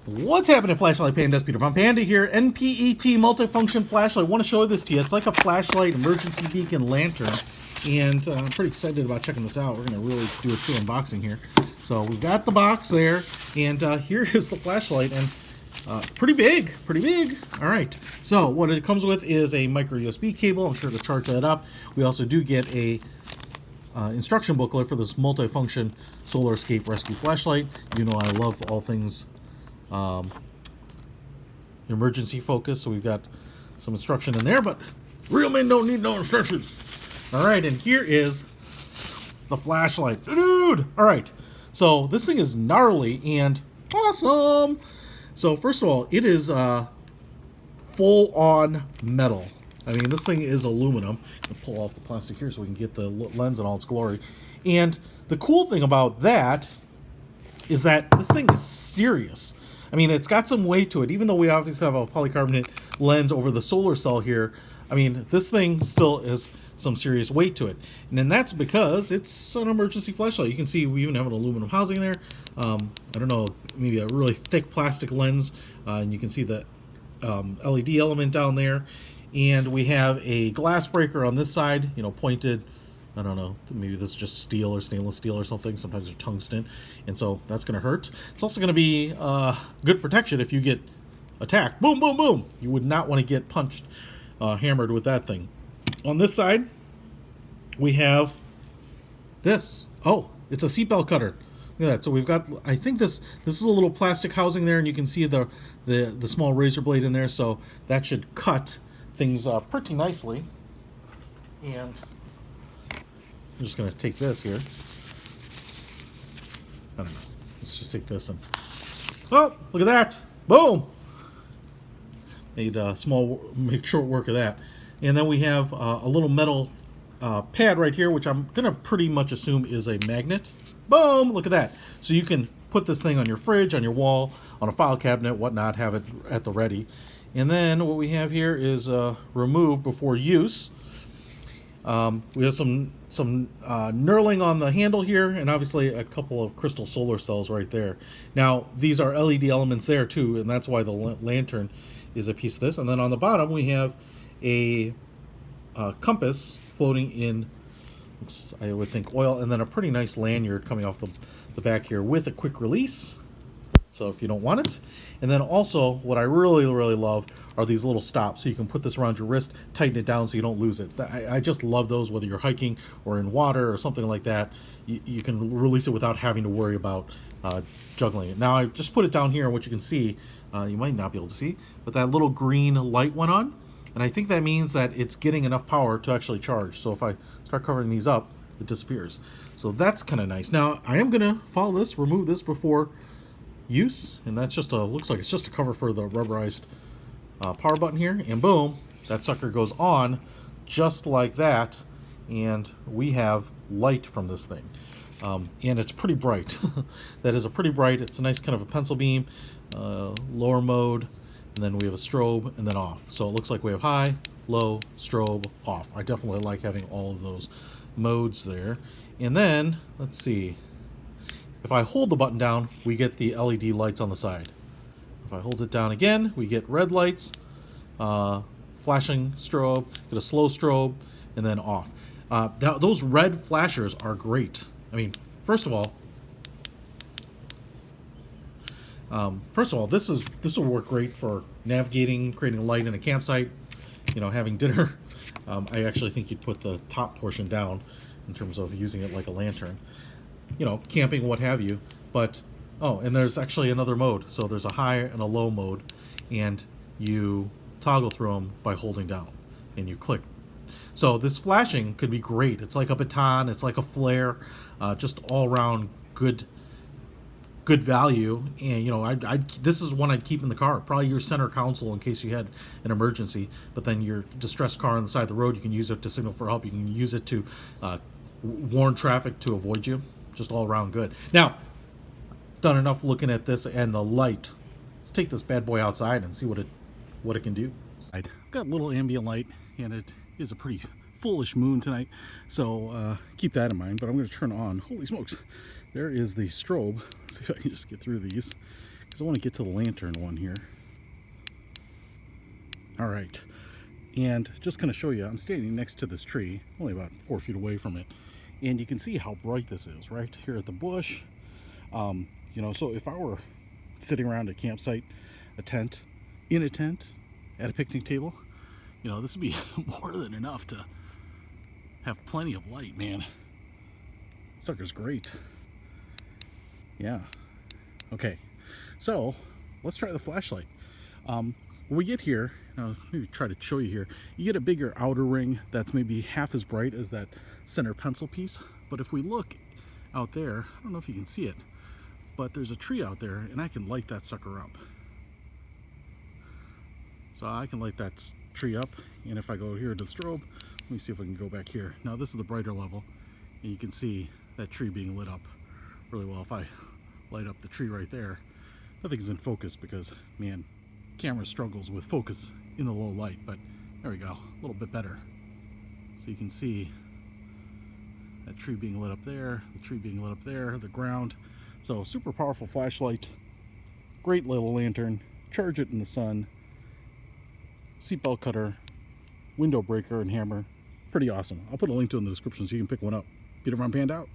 What's happening, Flashlight Pandas? Peter from Panda here. NPET multifunction flashlight. I want to show this to you. It's like a flashlight, emergency beacon, lantern, and I'm pretty excited about checking this out. We're going to really do a true unboxing here. So we've got the box there, and here is the flashlight, and pretty big. All right. So what it comes with is a micro USB cable. I'm sure to charge that up. We also do get a instruction booklet for this multifunction solar escape rescue flashlight. You know I love all things emergency focus, so we've got some instruction in there, but real men don't need no instructions. All right, and here is the flashlight, dude. All right, so this thing is gnarly and awesome. So first of all, it is full on metal. I mean, this thing is aluminum. I'm gonna pull off the plastic here so we can get the lens in all its glory. And the cool thing about that is that this thing is serious. I mean, it's got some weight to it, even though we obviously have a polycarbonate lens over the solar cell here. I mean, this thing still is some serious weight to it. And then that's because it's an emergency flashlight. You can see we even have an aluminum housing there. I don't know, maybe a really thick plastic lens. And you can see the LED element down there. And we have a glass breaker on this side, you know, pointed. I don't know, maybe this is just steel or stainless steel or something. Sometimes they're tungsten, and so that's going to hurt. It's also going to be good protection if you get attacked. Boom, boom, boom. You would not want to get punched, hammered with that thing. On this side, we have this. Oh, it's a seatbelt cutter. Look at that. So we've got, I think this is a little plastic housing there, and you can see the small razor blade in there, so that should cut things pretty nicely. And I'm just going to take this here. I don't know. Let's just take this and... Oh, look at that. Boom! Made make short work of that. And then we have a little metal pad right here, which I'm going to pretty much assume is a magnet. Boom! Look at that. So you can put this thing on your fridge, on your wall, on a file cabinet, whatnot, have it at the ready. And then what we have here is remove before use. We have some knurling on the handle here, and obviously a couple of crystal solar cells right there. Now these are LED elements there too, and that's why the lantern is a piece of this. And then on the bottom we have a compass floating in, I would think, oil, and then a pretty nice lanyard coming off the back here with a quick release, so if you don't want it. And then also what I really love are these little stops, so you can put this around your wrist, tighten it down so you don't lose it. I just love those, whether you're hiking or in water or something like that. You can release it without having to worry about juggling it. Now I just put it down here, and what you can see, you might not be able to see, but that little green light went on, and I think that means that it's getting enough power to actually charge. So if I start covering these up, it disappears. So that's kind of nice. Now I am gonna follow this, remove this before use, and that's just looks like it's just a cover for the rubberized power button here, and boom, that sucker goes on just like that, and we have light from this thing, and it's pretty bright. That is a pretty bright, it's a nice kind of a pencil beam, lower mode, and then we have a strobe, and then off. So it looks like we have high, low, strobe, off. I definitely like having all of those modes there. And then let's see, if I hold the button down, we get the LED lights on the side. If I hold it down again, we get red lights, flashing strobe, get a slow strobe, and then off. Those red flashers are great. I mean, first of all, this will work great for navigating, creating a light in a campsite, you know, having dinner. I actually think you'd put the top portion down in terms of using it like a lantern. You know, camping, what have you. But oh, and there's actually another mode. So there's a high and a low mode, and you toggle through them by holding down, and you click. So this flashing could be great. It's like a baton, it's like a flare, just all around good value. And you know, this is one I'd keep in the car, probably your center console in case you had an emergency. But then your distressed car on the side of the road, you can use it to signal for help. You can use it to warn traffic to avoid you. Just all around good. Now, done enough looking at this and the light. Let's take this bad boy outside and see what it can do. I've got a little ambient light, and it is a pretty fullish moon tonight, so keep that in mind. But I'm going to turn on. Holy smokes! There is the strobe. Let's see if I can just get through these. because I want to get to the lantern one here. All right, and just going to show you, I'm standing next to this tree, only about 4 feet away from it, and you can see how bright this is right here at the bush. You know, so if I were sitting around a campsite, a tent, in a tent, at a picnic table, you know, this would be more than enough to have plenty of light, man. Sucker's great. Yeah. Okay, so let's try the flashlight. When we get here, maybe try to show you here, you get a bigger outer ring that's maybe half as bright as that center pencil piece. But if we look out there, I don't know if you can see it, but there's a tree out there, and I can light that sucker up. So I can light that tree up, and if I go here to the strobe, let me see if I can go back here. Now this is the brighter level, and you can see that tree being lit up really well. If I light up the tree right there, nothing's in focus because, man, camera struggles with focus in the low light, but there we go, a little bit better. So you can see that tree being lit up there, the tree being lit up there, the ground. So super powerful flashlight, great little lantern, charge it in the sun, seatbelt cutter, window breaker and hammer. Pretty awesome. I'll put a link to it in the description so you can pick one up. Peter from Panda out.